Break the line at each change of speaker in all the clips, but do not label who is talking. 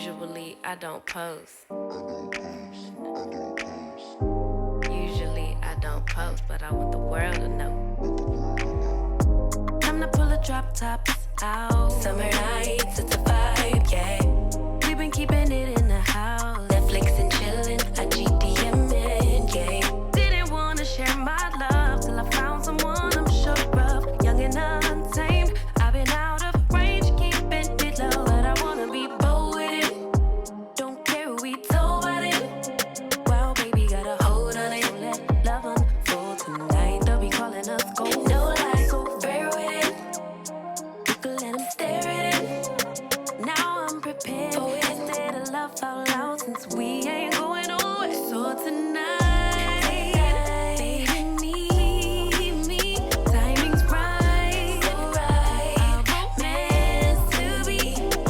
Usually I don't post. Usually I don't post, but I want the world to know. Time to pull the drop tops out. Summer nights, it's a vibe, yeah. We've been keeping it in the house. Netflix and chillin', I GDMing, yeah. Didn't wanna share my love till I found someone I'm sure of. Young and untamed, I've been out of range, keeping it low. But I wanna be bold with it. Don't care who we told about it. Wow, baby, got a hold on it. Let love unfold tonight. They'll be calling us gold. No lies, so fair with it. You can let them stare at it. Now I'm prepared for it. Instead of love out loud since we ain't going nowhere. So tonight, baby, meet me. Timing's right, so right. Our romance to be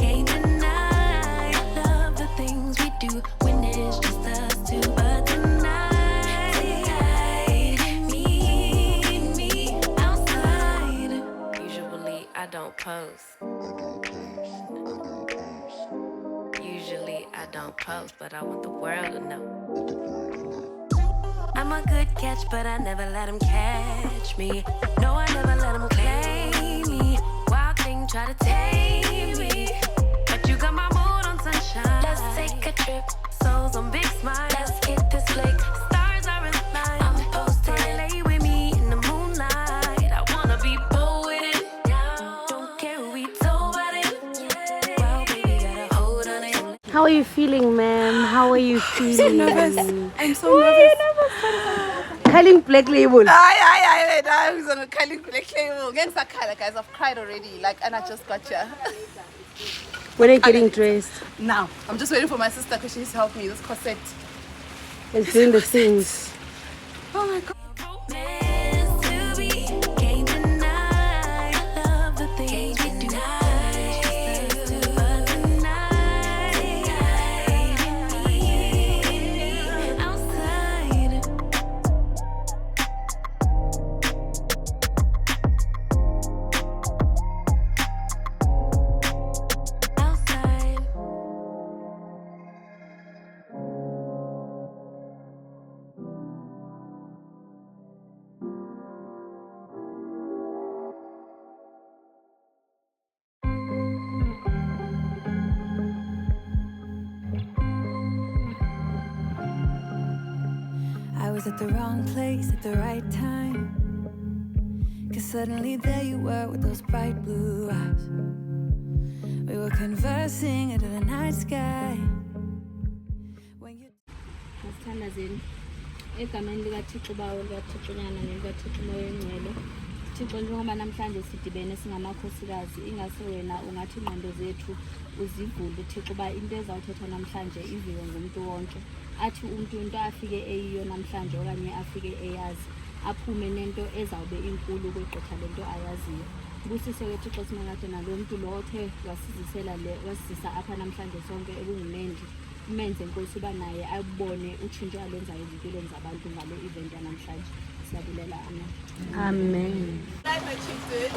can't deny. Love the things we do when it's just us two. But tonight, baby, meet me outside. Usually I don't post. Usually I don't post, but I want the world to know. I'm a good catch, but I never let him catch me. No, I never let him claim me. Wild thing try to tame me, but you got my mood on sunshine. Let's take a trip, souls on big smile. Let's hit this lake, stars are in line. I'm posted, lay with me in the moonlight. I wanna be bold with it. Don't care who we told about it. Wow, baby, got a hold on it.
How are you feeling, ma'am? How are you feeling?
I'm so nervous.
Calling Black Label.
I'm on a Kylie Black Label. Against that color, guys. I've cried already. And I just got here.
When are you getting dressed?
Now, I'm just waiting for my sister because she needs to help me. This corset.
It's doing the things.
Oh my god.
Romance to be, can't deny. Love the things we do. But tonight, outside. Outside.
I was at the wrong place at the right time. Cause suddenly there you were with those bright blue eyes. We were conversing under the night sky. When you
Masithandazeni egameni likaThixo bawo likaThixonyana nelikaThixo umoya engcwele. Thixo, njengoba namhlanje sidibene singamakhosikazi, ingase wena ungathi ingqondo zethu uzivule Thixo uba into ezawuthethwa namhlanje iviwe ngumuntu wonke. Athi umuntu into afike eyiyo namhlanje okanye afike eyazi, aphume nento ezawube inkulu kwegqitha lento ayaziyo. Busise ke Thixo simakade nalo muntu lo othe wasizisa apha namhlanje sonke ebungumendli. Umenze Nkosi uba naye abone utshintsho alenzayo ezimpilweni zabantu ngale event yanamhlanje. Siyabulela, amen.
Amen.
I've achieved it.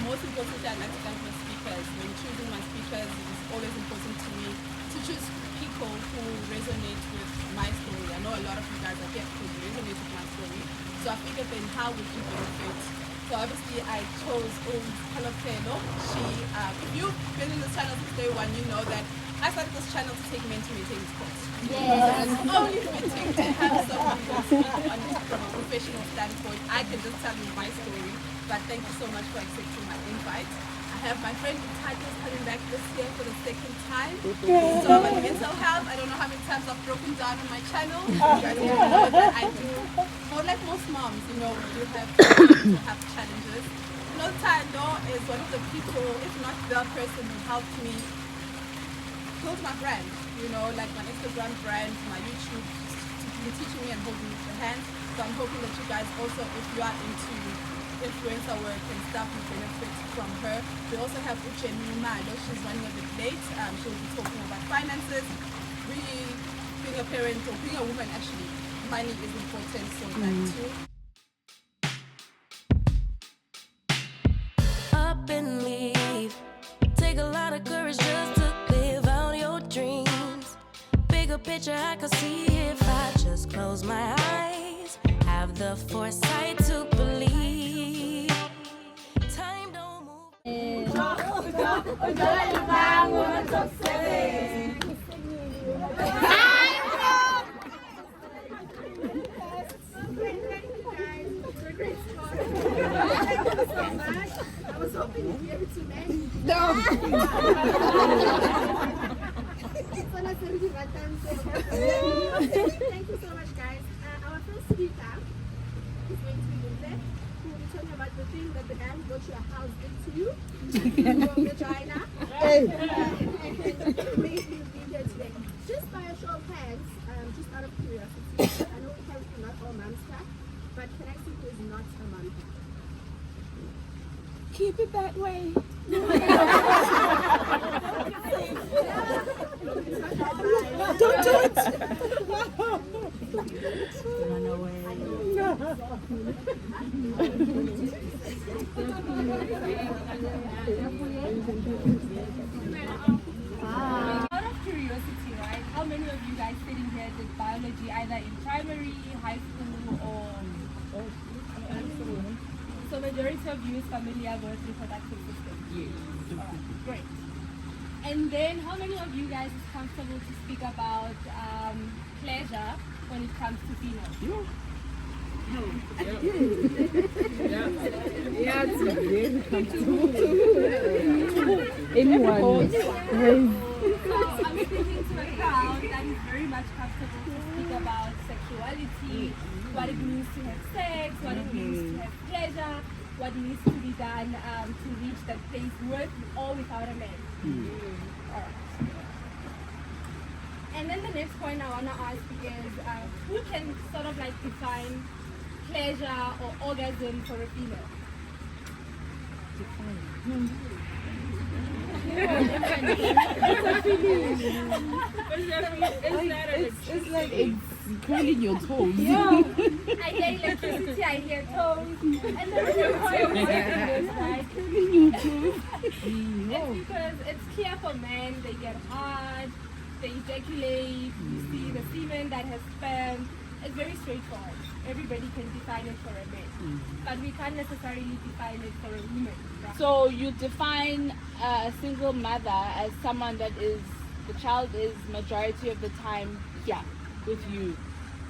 Most importantly, I'd like to thank my speakers. When choosing my speakers, it's always important to me to choose people who resonate with my story. I know a lot of you guys are here because you resonate with my story. So I figured then how would you benefit? So obviously I chose Palopelo. If you've been in this channel since day one, you know that I started this channel to take men to maintain sports. Yes. It's only fitting to have someone who can speak on it from a professional standpoint. I can just tell you my story, but thank you so much for accepting my invite. I have my friend Tati's coming back this year for the second time. So I'm on mental health. I don't know how many times I've broken down on my channel. You guys need to know that I do. More like most moms, you know, we do have challenges. You know, Tando is one of the people, if not the person who helped me build my brand, you know, like my Instagram brand, my YouTube, teaching me and holding me the hand. So I'm hoping that you guys also, if you are into influencer work and stuff, you benefit from her. We also have Uchenni Malo. She's running a bit late. She'll be talking about finances. Really, being a parent or being a woman, actually, money is important, so that too.
Up and leave. Take a lot of courage just to live out your picture I could see if I just close my eyes. Have the foresight to believe. Time don't move.
I was hoping you'd be able to manage. Thank you so much, guys. Our first speaker is going to be Nolu, who will be talking about the thing that the man got your house into you, your vagina. And made you be here today. Just by a show of hands, just out of curiosity, I know we have not all moms clap, but can I see who is not a mom clap? Keep it that way. Don't do it.
Run away.
Out of curiosity, right? How many of you guys sitting here did biology either in primary, high school, or? So majority of you is familiar with reproductive system? Yes. Alright, great. And then how many of you guys is comfortable to speak about pleasure when it comes to females?
Yeah, it's very comfortable. Anyone.
So I'm speaking to a crowd that is very much comfortable to speak about sexuality, what it means to have sex, what it means to have pleasure, what needs to be done to reach that place with or without a man. Alright. And then the next point I want to ask is who can sort of like define pleasure or orgasm for a female?
It's like it's curling your toes.
Yeah. I hear electricity, I hear tones, and the reason why I'm saying this, right? It's because it's clear for men, they get hard, they ejaculate, you see the semen that has sperm. It's very straightforward. Everybody can define it for a man, but we can't necessarily define it for a woman. Right?
So you define a single mother as someone that is, the child is majority of the time here with you.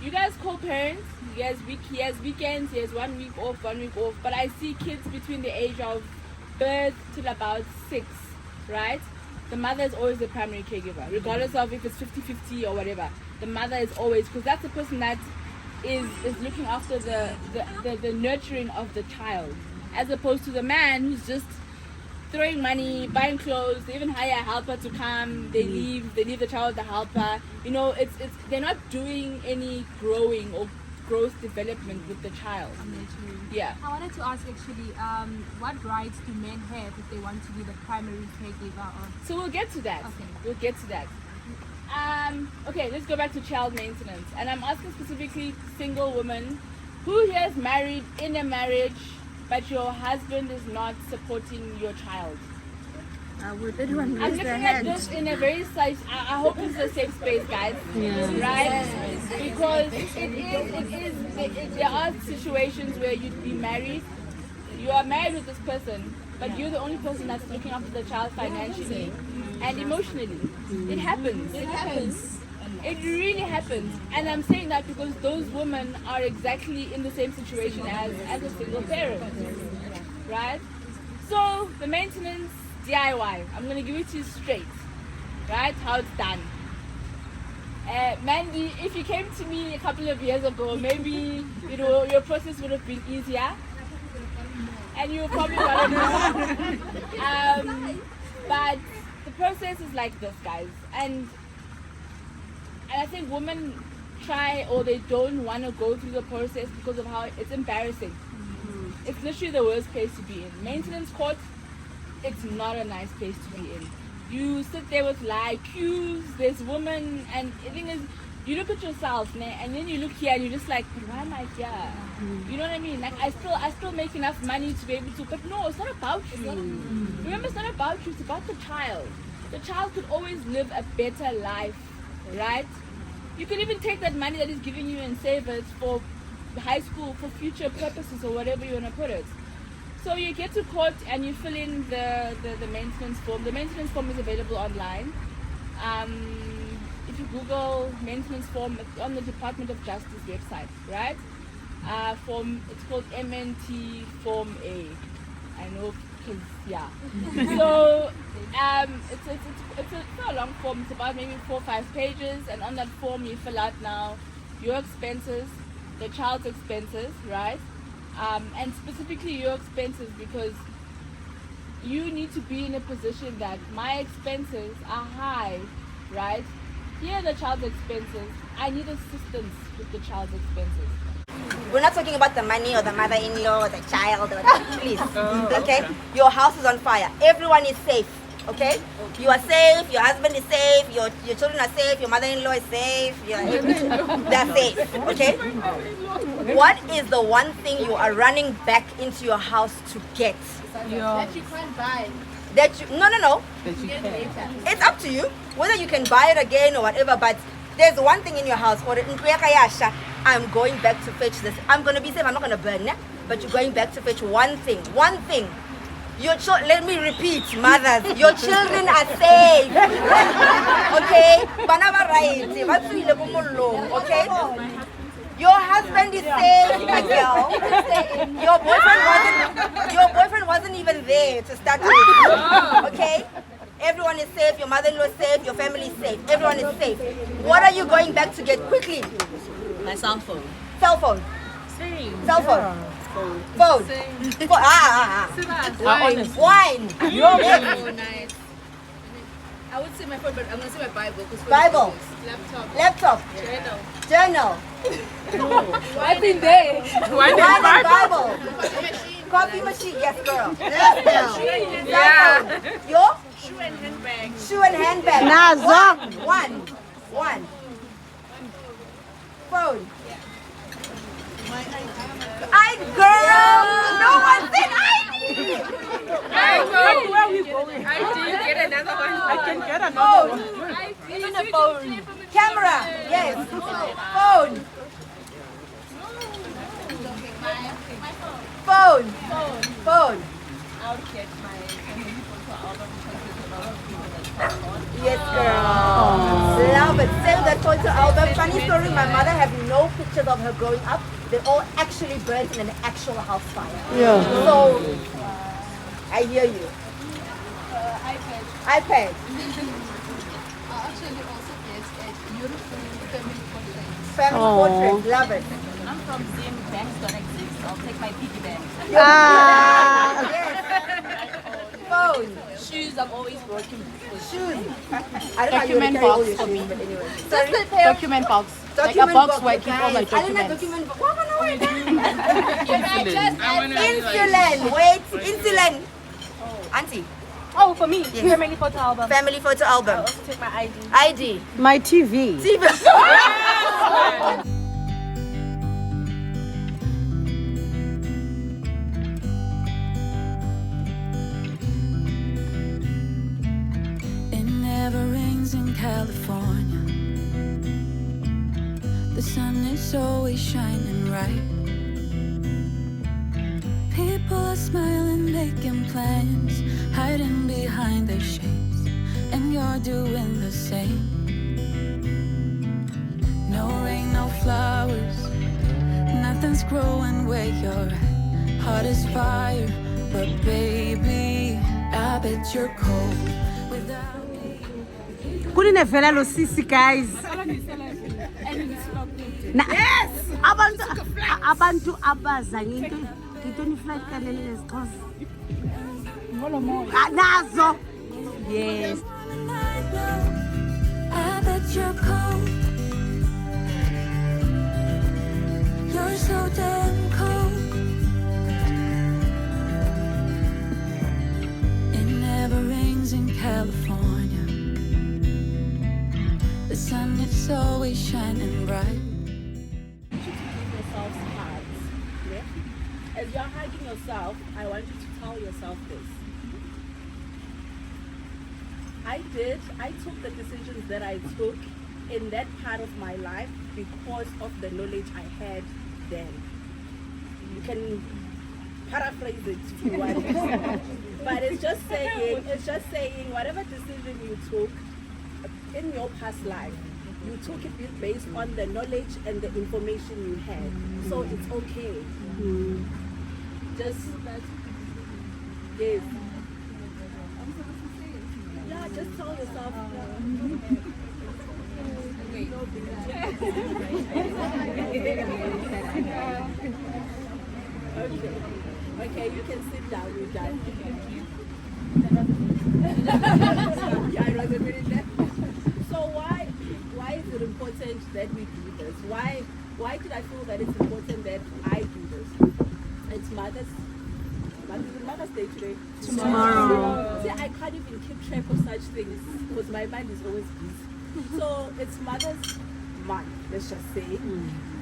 You guys co-parents, he has weekends, he has 1 week off, but I see kids between the age of birth till about 6, right? The mother is always the primary caregiver, regardless of if it's 50-50 or whatever. The mother is always, because that's the person that is looking after the nurturing of the child, as opposed to the man who's just throwing money, buying clothes. They even hire a helper to come, they leave the child with the helper. You know, it's they're not doing any growing or growth development with the child. Yeah.
I wanted to ask actually, what rights do men have if they want to be the primary caregiver?
So we'll get to that.
Okay.
We'll get to that. Okay, let's go back to child maintenance. And I'm asking specifically single women who here is married in a marriage, but your husband is not supporting your child.
Would anyone
I'm
raise
looking
their
at
hand?
this in a very safe. I hope this is a safe space, guys. Right? Because there are situations where you'd be married. You are married with this person, but you're the only person that's looking after the child financially and emotionally. It happens. It really happens. And I'm saying that because those women are exactly in the same situation as a single parent. Right? So the maintenance DIY, I'm going to give it to you straight. Right? How it's done. Mandy, if you came to me a couple of years ago, maybe your process would have been easier. And you probably want to know. But the process is like this, guys. And I think women try or they don't want to go through the process because of how it's embarrassing. It's literally the worst place to be in. Maintenance court, it's not a nice place to be in. You sit there with cues, there's women, and the thing is, you look at yourself, and then you look here and you're just like, but why am I here? You know what I mean? Like I still make enough money to be able to, but no, it's not about you. Remember, it's not about you, it's about the child. The child could always live a better life, right? You can even take that money that he's giving you and save it for high school, for future purposes or whatever you want to put it. So you get to court and you fill in the maintenance form. The maintenance form is available online. If you Google maintenance form, it's on the Department of Justice website, right? It's called MNT Form A. I know, because yeah. So it's not a long form. It's about maybe 4 or 5 pages, and on that form you fill out now your expenses, the child's expenses, right? And specifically your expenses, because you need to be in a position that my expenses are high, right? Here are the child's expenses. I need assistance with the child's expenses.
We're not talking about the money or the mother-in-law or the child or the, please. Okay? Your house is on fire. Everyone is safe. Okay? You are safe, your husband is safe, your children are safe, your mother-in-law is safe, they're safe. Okay? What is the one thing you are running back into your house to get?
That you can't buy.
No. It's up to you whether you can buy it again or whatever, but there's one thing in your house. I'm going back to fetch this. I'm going to be safe. I'm not going to burn, but you're going back to fetch one thing. One thing. Let me repeat, mothers. Your children are safe. Okay? Okay? Your husband is safe, my girl. Your boyfriend wasn't even there to start with. Okay? Everyone is safe, your mother-in-law is safe, your family is safe, everyone is safe. What are you going back to get quickly?
My cell phone.
Cell phone.
Same.
Cell phone. Phone. Phone. Wine.
Oh, nice. I would say my phone, but I'm going to say my Bible.
Bible. Laptop. Journal.
I've been there.
Wine and Bible. Coffee machine. Yes, girl. Yes, girl. Yeah. Your?
Shoe and handbag.
Shoe and handbag. One. Phone. Girl. No one said ID.
Where are we going?
ID. Get another one.
I can get another one.
Even a phone.
Camera. Yes. Phone. Phone.
I'll get my photo album because there's a lot of people that
Yes, girl. Love it. Save that photo album. Funny story, my mother had no pictures of her growing up. They all actually burned in an actual house fire.
Yeah.
So, I hear you. iPad.
Actually, also gets a beautiful family portrait.
Family portrait. Love it.
I'm from Zim, banks don't exist. I'll take my piggy bank.
Yes. Phone.
Shoes, I'm always working.
Shoes. I don't know how you carry all your shoes, but anyway. Sorry?
Document box. Like a box where I keep all my
I don't know
documents.
document box. What am I
Insulin.
Insulin. Wait. Insulin. Auntie.
Oh, for me,
Yes.
family photo album.
Family photo album.
Also take my ID.
ID.
My TV.
It never rains in California. The sun is always shining bright. People are smiling, making plans, hiding behind their shades, and you're doing the same. No rain, no flowers, nothing's growing where you're at. Heart is fire, but baby, I bet you're cold without me.
Kunivela lo sisi guys. Yes. Abantu abaza into flight kanele nesixhosa. Nazo. Yes.
I bet you're cold. You're so damn cold. It never rains in California. The sun is always shining bright.
yourselves cards. Yeah? As you're hugging yourself, I want you to tell yourself this. I took the decisions that I took
in that part of my life because of the knowledge I had then. You can paraphrase it if you want. But it's just saying whatever decision you took in your past life, you took it based on the knowledge and the information you had. So it's okay. Just yes. Yeah, just tell yourself. Okay, you can sit down. We're done. Yeah, I was a minute there. So why is it important that we do this? Why did I feel that it's important that I do this? It's Mother's Day today. Tomorrow. See, I can't even keep track of such things because my mind is always busy. So it's Mother's Month, let's just say.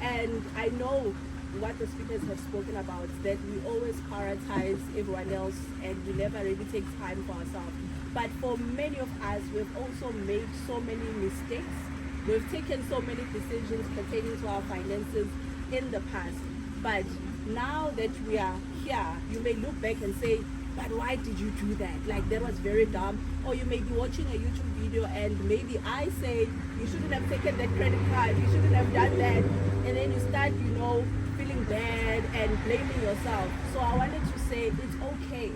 And I know what the speakers have spoken about, that we always prioritize everyone else and we never really take time for ourselves. But for many of us, we've also made so many mistakes. We've taken so many decisions pertaining to our finances in the past. But now that we are here, you may look back and say, but why did you do that? Like, that was very dumb. Or you may be watching a YouTube video and maybe I say, you shouldn't have taken that credit card, you shouldn't have done that. And then you start, feeling bad and blaming yourself. So I wanted to say, it's okay.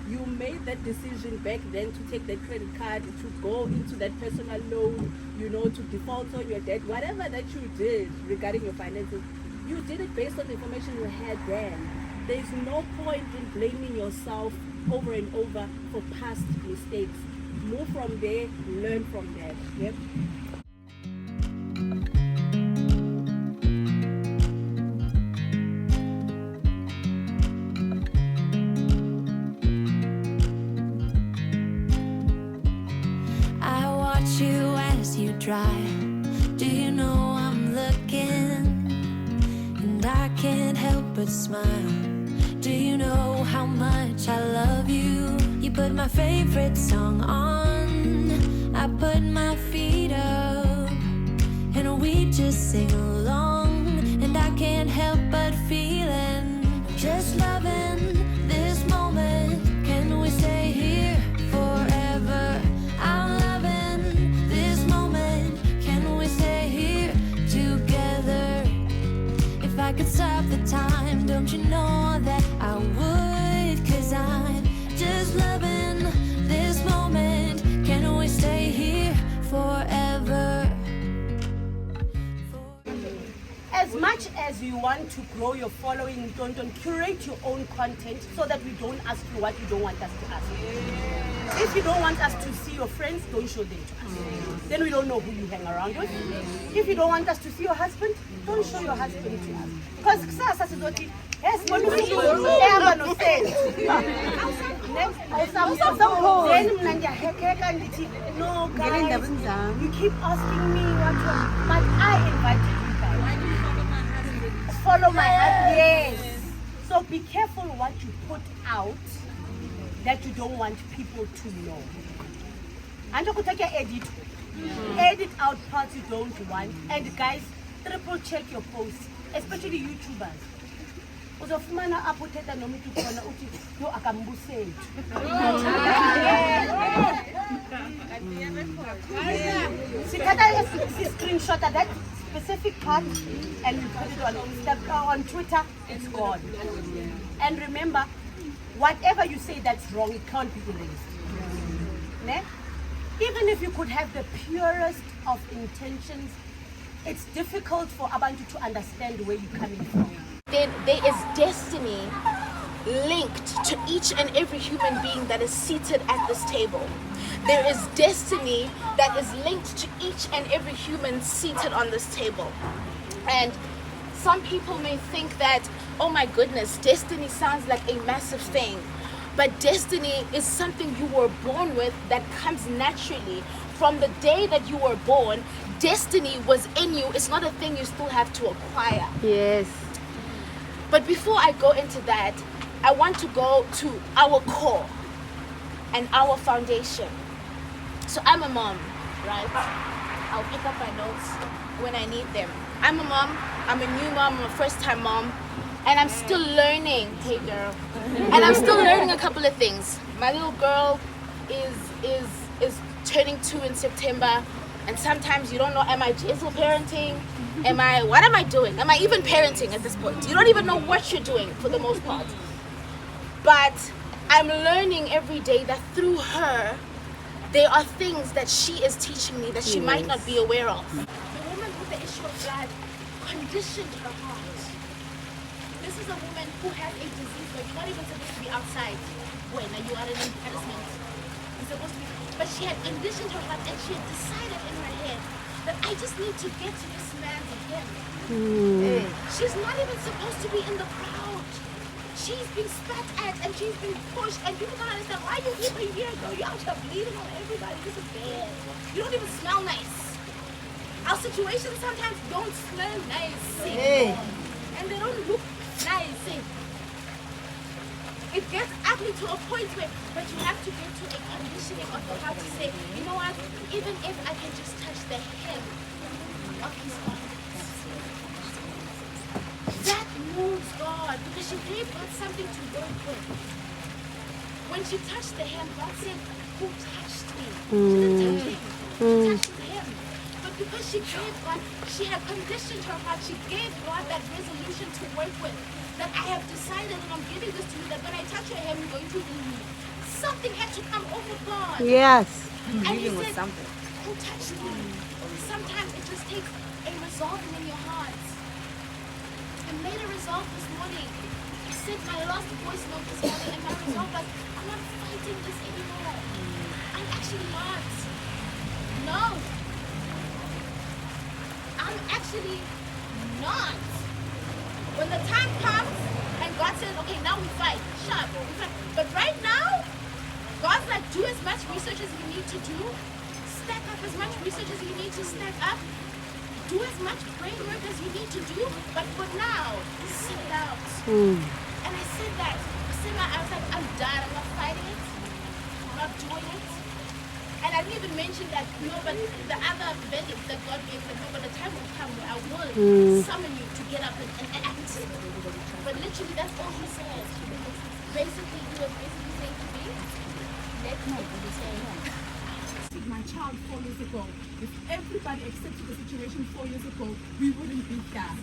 You made that decision back then to take that credit card, to go into that personal loan, to default on your debt, whatever that you did regarding your finances, you did it based on the information you had then. There's no point in blaming yourself over and over for past mistakes. Move from there, learn from that. Yep.
I watch you as you drive. Do you know I'm looking? And I can't help but smile. Do you know how much I love you? You put my favorite song on, I put my feet up, and we just sing along. And I can't help but feeling, just loving this moment. Can we stay here forever? I'm loving this moment. Can we stay here together? If I could stop the time, don't you know that I would? 'Cause I'm just loving this moment. Can we stay here forever?
As much as you want to grow your following, don't curate your own content so that we don't ask you what you don't want us to ask. If you don't want us to see your friends, don't show them to us. Then we don't know who you hang around with. If you don't want us to see your husband, don't show your husband to us. Because kusasa sizoti, yes, then no guys, you keep asking me what you want, but I invited you guys. Follow my heart, yes. So be careful what you put out that you don't want people to know. And edit out parts you don't want. And guys, triple check your posts, especially YouTubers. Uzofumana apoteta nomuntu khona uthi yo akambuseli. Sikhatha screenshot of that specific part and we put it on Twitter, it's gone. And remember, whatever you say that's wrong, it can't be erased. Ne? Even if you could have the purest of intentions, it's difficult for Abantu to understand where you're coming from.
There is destiny linked to each and every human being that is seated at this table. There is destiny that is linked to each and every human seated on this table. And some people may think that, oh my goodness, destiny sounds like a massive thing. But destiny is something you were born with that comes naturally. From the day that you were born, destiny was in you. It's not a thing you still have to acquire.
Yes.
But before I go into that, I want to go to our core and our foundation. So I'm a mom, right? I'll pick up my notes when I need them. I'm a mom. I'm a new mom. I'm a first-time mom. And I'm still learning. Hey, girl. And I'm still learning a couple of things. My little girl is turning 2 in September. And sometimes you don't know, am I jizzle parenting? What am I doing? Am I even parenting at this point? You don't even know what you're doing for the most part. But I'm learning every day that through her, there are things that she is teaching me that she might not be aware of. The woman with the issue of blood conditioned her heart. This is a woman who has a disease where you're not even supposed to be outside when you are in embarrassment. You're supposed to be, but she had conditioned her heart and she had decided in her head that I just need to get to this man's again. She's not even supposed to be in the crowd. She's been spat at and she's been pushed and people don't understand why you here a year ago. You're out here bleeding on everybody. This is bad. You don't even smell nice. Our situations sometimes don't smell nice. And they don't look nice. It gets ugly to a point where, but you have to get to a conditioning of how to say, you know what, even if I can just touch the hem of his garment. That moves God because she gave God something to work with. When she touched the hem, God said, who touched me? She didn't touch him. She touched him. But because she gave God, she had conditioned her heart. She gave God that resolution to work with. That I have decided and I'm giving this to you that when I touch your hem, you're going to heal me. Something had to come over God.
Yes.
And he said, who touched me? Sometimes it just takes a resolving in your heart. I made a resolve this morning. I sent my last voice note this morning and my resolve was, I'm not fighting this anymore. I'm actually not. No. I'm actually not. When the time comes and God says, okay, now we fight. Shut up. We fight. But right now, God's like, do as much research as you need to do. Stack up as much research as you need to stack up. Do as much brain work as you need to do, but for now, sit it out. And I said that. I was like, I'm done. I'm not fighting it. I'm not doing it. And I didn't even mention that, but the other verdict that God gave said, but the time will come where I will summon you to get up and act. But literally, that's all he said. Basically, he was basically saying to me, let me say,
my child 4 years ago. If everybody accepted the situation 4 years ago, we wouldn't be here.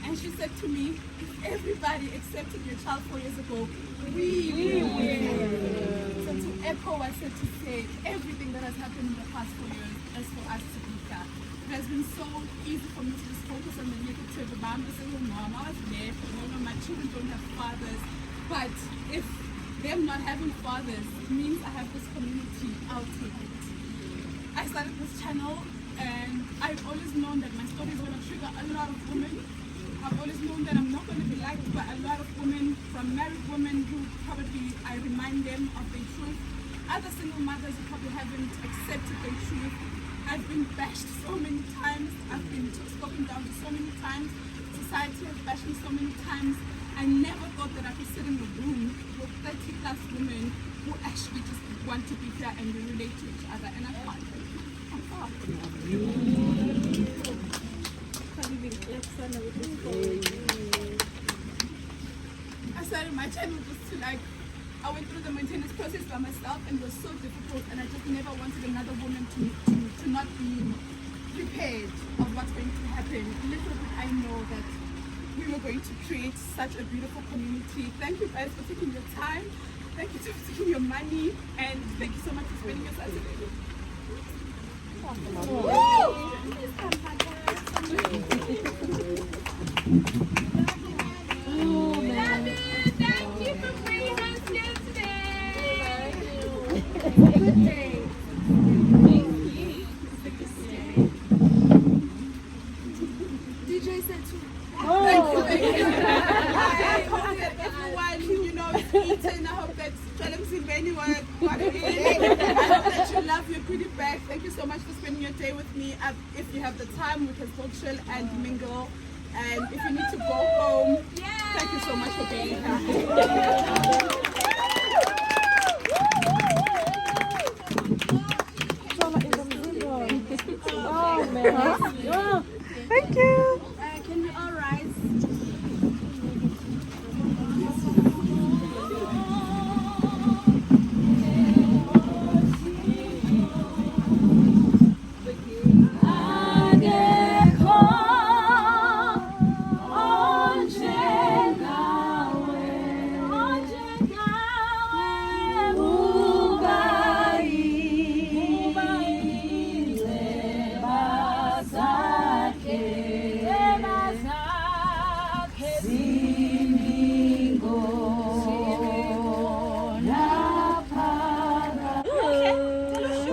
And she said to me, if everybody accepted your child 4 years ago, we will. So to echo what I said to say, everything that has happened in the past 4 years is for us to be here. It has been so easy for me to just focus on the negative. I'm a single mom, I was left, my children don't have fathers. But if them not having fathers means I have this community, I'll take it. I started this channel and I've always known that my story is going to trigger a lot of women. I've always known that I'm not going to be liked by a lot of women, from married women who probably I remind them of their truth, other single mothers who probably haven't accepted their truth. I've been bashed so many times, I've been spoken down to so many times, society has bashed me so many times. I never thought that I could sit in a room with 30 plus women who actually just want to be here and we relate to each other, and I can't. I started my channel just to I went through the maintenance process by myself and it was so difficult, and I just never wanted another woman to not be prepared of what's going to happen. Little did I know that we were going to create such a beautiful community. Thank you guys for taking your time. Thank you for taking your money, and thank you so much for spending your Saturday.
Thank you for bringing us here today.
Good day. DJ said too. Thank you. I hope that everyone, is eating. I hope that what it is. I hope that you love your goodie bag. Thank you so much for spending your day with me. If you have the time, we can still chill and mingle. And if you need to go home, thank you so much for being here.
Thank you.
Can we all rise?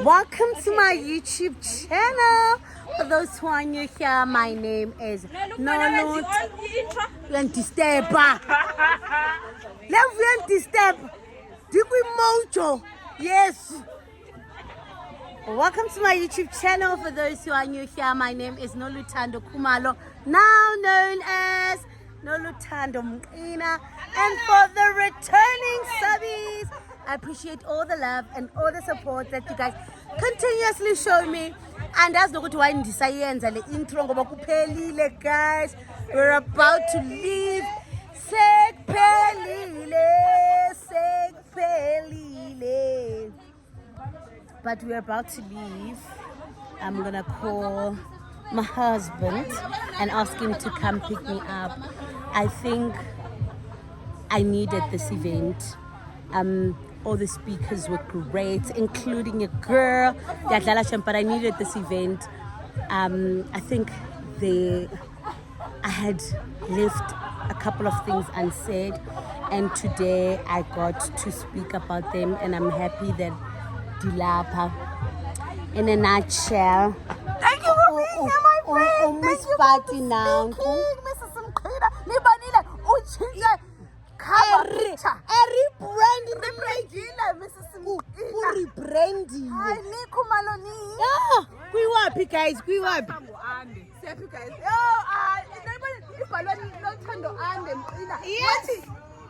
Welcome to my YouTube channel. For those who are new here, my name is Nolu. Disturb. Let's disturb. Dikwi Mojo. Yes. Welcome to my YouTube channel. For those who are new here, my name is Nolu Tando Kumalo, now known as Nolu Tando Mqina. And for the returning subbies, I appreciate all the love and all the support that you guys continuously show me. And as the good wine decides, the intro guys, we're about to leave. But we're about to leave. I'm gonna call my husband and ask him to come pick me up. I think I needed this event. All the speakers were great, including a girl, but I needed this event. I think I had left a couple of things unsaid, and today I got to speak about them, and I'm happy that Dilapa, in a nutshell. Thank you for being here, my friend. Thank you for speaking, Mrs. Mqina. Rebranding the Mrs. Mqina. Rebranding. Hi, Nico Maloni. Yeah, we wapi guys, we wapi. Yes.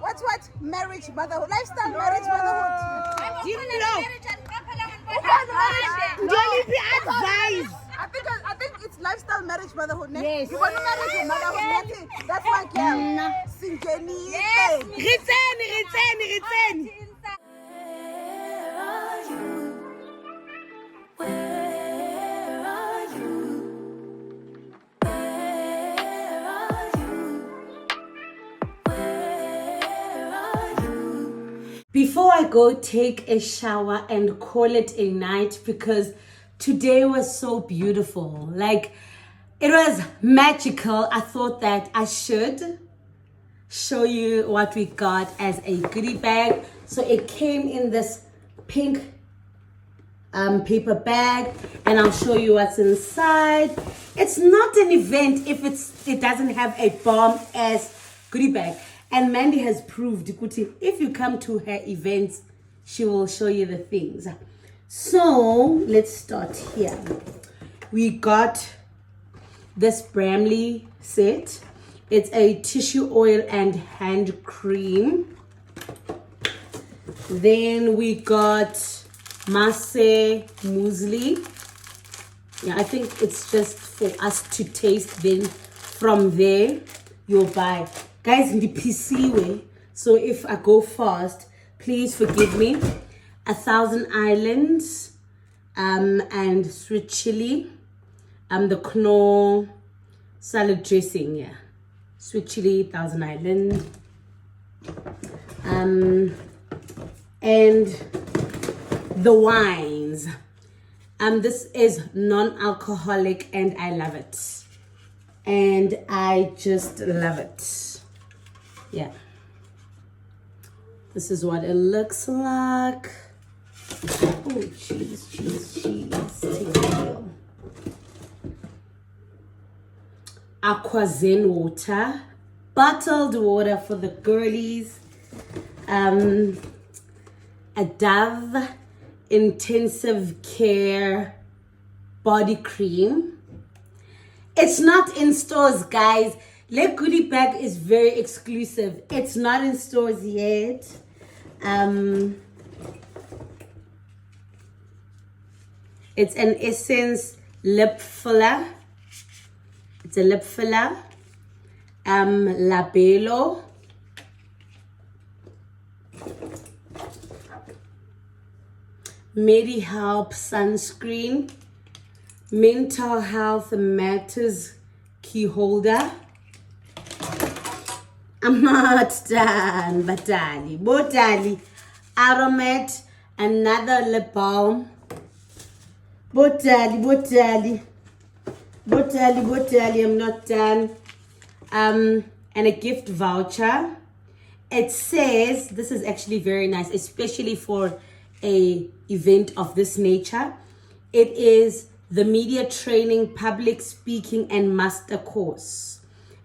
What? Marriage, motherhood, lifestyle, marriage, motherhood. Do you know? Advice. I think it's lifestyle, marriage, motherhood. Yes. You want to marry motherhood? That's my girl. Singeni. Yes. Return. Before I go take a shower and call it a night, because today was so beautiful, like it was magical, I thought that I should show you what we got as a goodie bag. So it came in this pink paper bag, and I'll show you what's inside. It's not an event if it doesn't have a bomb ass goodie bag. And Mandy has proved, if you come to her events, she will show you the things. So let's start here. We got this Bramley set. It's a tissue oil and hand cream. Then we got Masse muesli. Yeah, I think it's just for us to taste. Then from there, you'll buy. Guys, in the PC way, so if I go fast, please forgive me. 1,000 Islands, and sweet chili, the Knorr salad dressing, yeah. Sweet chili, 1,000 Island, and the wines. This is non-alcoholic, and I love it. And I just love it. Yeah, this is what it looks like. Oh, cheese. Aquazen water, bottled water for the girlies. A Dove intensive care body cream. It's not in stores, guys. Le goodie bag is very exclusive. It's not in stores yet. It's an Essence
lip filler. It's a lip filler. Labello. MediHelp sunscreen. Mental Health Matters key holder. I'm not done. Botali. Aromat. Another lip balm. Botali. I'm not done. And a gift voucher. It says, this is actually very nice, especially for a event of this nature. It is the Media Training, Public Speaking and Master Course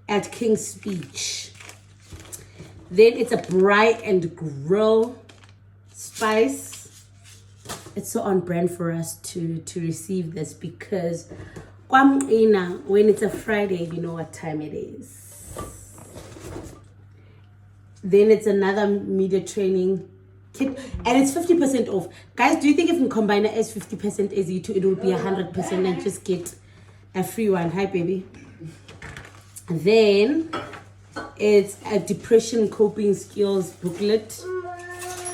at King's Speech. Then it's a Braai and Grill spice. It's so on brand for us to receive this because when it's a Friday, you know what time it is. Then it's another media training kit, and it's 50% off. Guys, do you think if we combine it as 50% as you2, it will be 100% and just get a free one? Hi, baby. Then it's a depression coping skills booklet.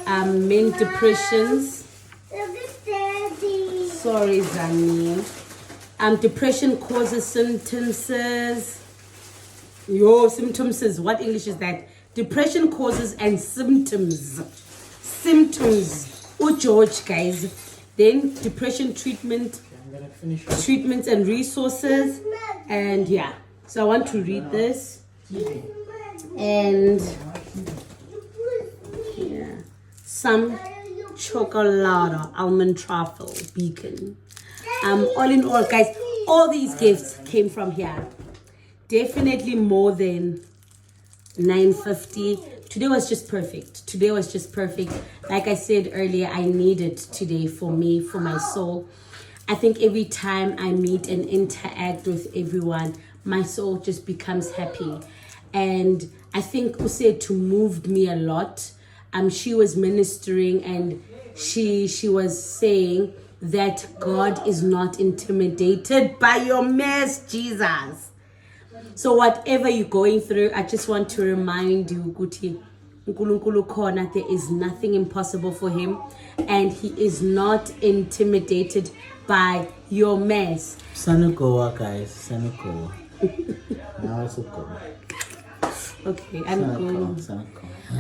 Men depressions. Sorry, Zani. Depression causes symptoms. Symptoms. What English is that? Depression causes and symptoms. Oh, George, guys. Then depression treatments and resources. And yeah, so I want to read this. And yeah, some chocolate almond truffle beacon. All in all, guys, all these gifts came from here. Definitely more than $9.50. Today was just perfect. Like I said earlier, I need it today for me, for my soul. I think every time I meet and interact with everyone, my soul just becomes happy. And I think Usetu moved me a lot. She was ministering and she was saying that God is not intimidated by your mess, Jesus. So whatever you're going through, I just want to remind you, Guti, Nkulunkulu Kona, there is nothing impossible for him, and he is not intimidated by your mess.
Sanukoa, guys, Sanukoa. Now it's okay.
Okay, I'm going.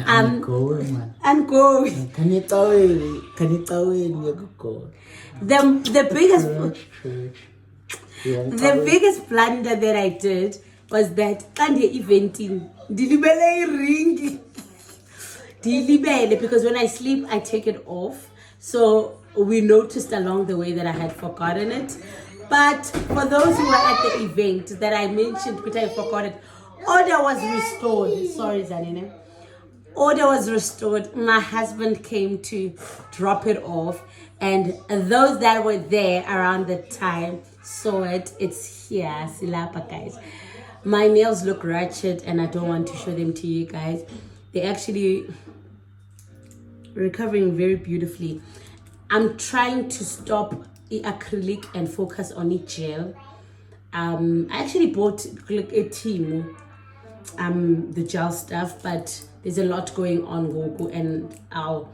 I'm going, man.
I'm going.
Can you tell me?
The biggest blunder that I did was that eventing because when I sleep I take it off. So we noticed along the way that I had forgotten it. But for those who were at the event that I mentioned, because I forgot it, order was restored. Sorry, Zanine. Order was restored. My husband came to drop it off, and those that were there around the time saw it. It's here, Silapa, guys. My nails look ratchet and I don't want to show them to you guys. They're actually recovering very beautifully. I'm trying to stop the acrylic and focus on the gel. I actually bought a team the gel stuff, but there's a lot going on, Goku, and I'll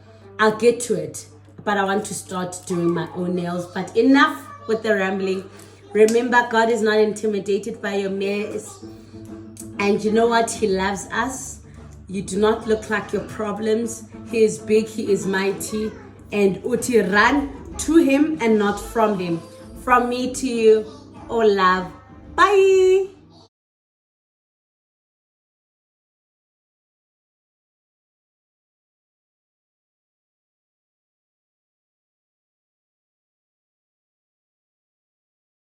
get to it. But I want to start doing my own nails. But enough with the rambling. Remember, God is not intimidated by your mess. And you know what? He loves us. You do not look like your problems. He is big, he is mighty. And Uti, run to him and not from him. From me to you, all love. Bye.